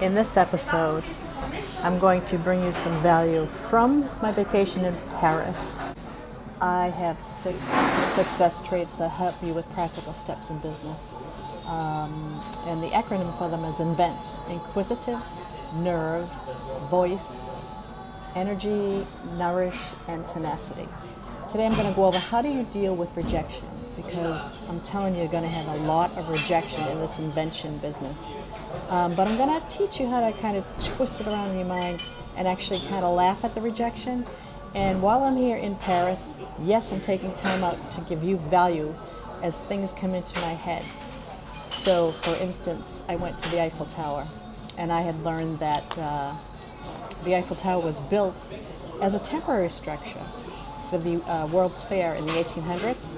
In this episode, I'm going to bring you some value from my vacation in Paris. I have 6 success traits that help you with practical steps in business. And the acronym for them is INVENT: inquisitive, nerve, voice, energy, nourish, and tenacity. Today I'm going to go over how do you deal with rejection, because I'm telling you, you're going to have a lot of rejection in this invention business. But I'm going to teach you how to kind of twist it around in your mind and actually kind of laugh at the rejection. And while I'm here in Paris, yes, I'm taking time out to give you value as things come into my head. So, for instance, I went to the Eiffel Tower, and I had learned that the Eiffel Tower was built as a temporary structure for the World's Fair in the 1800s,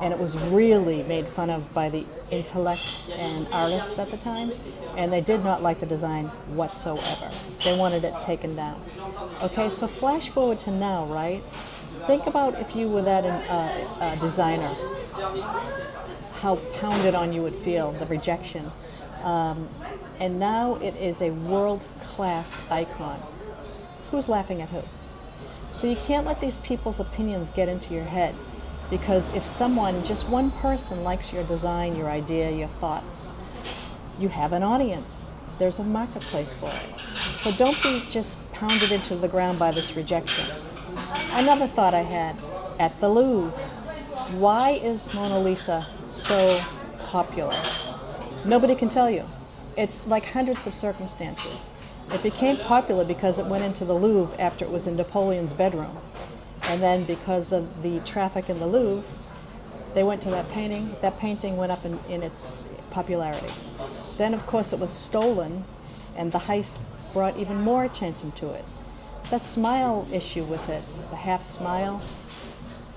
and it was really made fun of by the intellects and artists at the time, and they did not like the design whatsoever. They wanted it taken down. Okay, so flash forward to now, right? Think about if you were that designer, how pounded on you would feel, the rejection. And now it is a world-class icon. Who's laughing at who? So you can't let these people's opinions get into your head, because if someone, just one person, likes your design, your idea, your thoughts, you have an audience. There's a marketplace for it. So don't be just pounded into the ground by this rejection. Another thought I had, at the Louvre, why is Mona Lisa so popular? Nobody can tell you. It's like hundreds of circumstances. It became popular because it went into the Louvre after it was in Napoleon's bedroom. And then because of the traffic in the Louvre, they went to that painting. That painting went up in its popularity. Then, of course, it was stolen, and the heist brought even more attention to it. That smile issue with it, the half smile,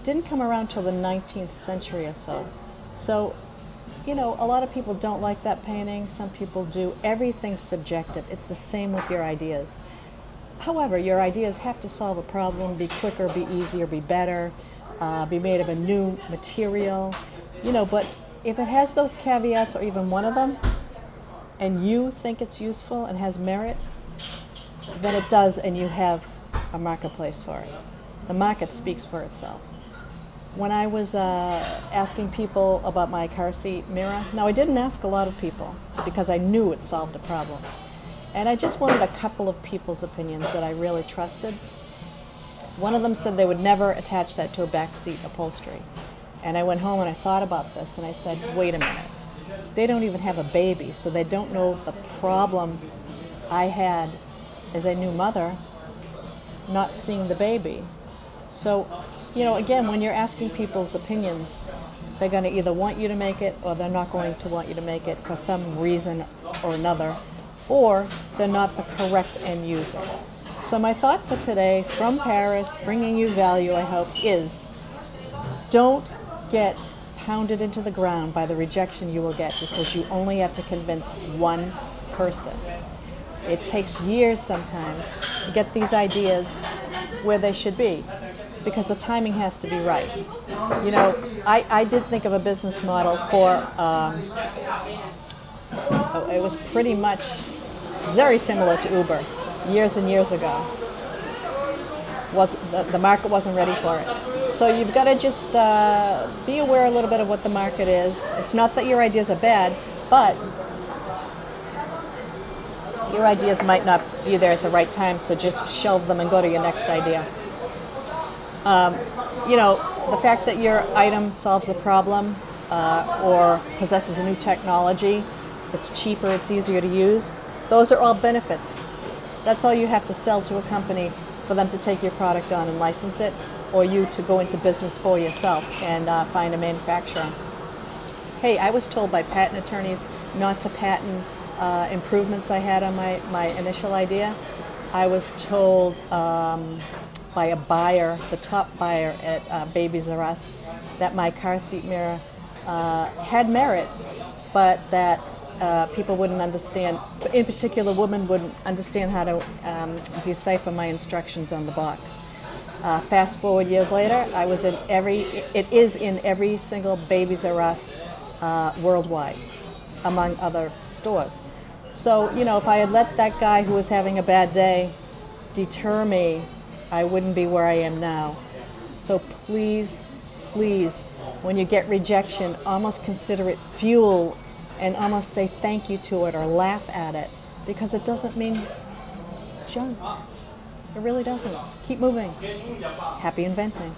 didn't come around till the 19th century or so. So, you know, a lot of people don't like that painting. Some people do. Everything's subjective. It's the same with your ideas. However, your ideas have to solve a problem, be quicker, be easier, be better, be made of a new material, you know, but if it has those caveats or even one of them, and you think it's useful and has merit, then it does, and you have a marketplace for it. The market speaks for itself. When I was asking people about my car seat mirror, now I didn't ask a lot of people because I knew it solved a problem. And I just wanted a couple of people's opinions that I really trusted. One of them said they would never attach that to a back seat upholstery. And I went home and I thought about this and I said, wait a minute. They don't even have a baby, so they don't know the problem I had as a new mother not seeing the baby. So, you know, again, when you're asking people's opinions, they're going to either want you to make it or they're not going to want you to make it for some reason or another, or they're not the correct end user. So my thought for today from Paris, bringing you value, I hope, is don't get pounded into the ground by the rejection you will get because you only have to convince one person. It takes years sometimes to get these ideas where they should be, because the timing has to be right. You know, I did think of a business model for, it was pretty much very similar to Uber years and years ago. The market wasn't ready for it. So you've got to just be aware a little bit of what the market is. It's not that your ideas are bad, but your ideas might not be there at the right time, so just shelve them and go to your next idea. You know, the fact that your item solves a problem or possesses a new technology, it's cheaper, it's easier to use, those are all benefits. That's all you have to sell to a company for them to take your product on and license it, or you to go into business for yourself and find a manufacturer. Hey, I was told by patent attorneys not to patent improvements I had on my initial idea. I was told by a buyer, the top buyer at Babies R Us, that my car seat mirror had merit, but that people wouldn't understand, in particular women wouldn't understand how to decipher my instructions on the box. Fast forward years later, it is in every single Babies R Us worldwide, among other stores. So, if I had let that guy who was having a bad day deter me, I wouldn't be where I am now. So please, please, when you get rejection, almost consider it fuel and almost say thank you to it or laugh at it, because it doesn't mean junk. It really doesn't. Keep moving. Happy inventing.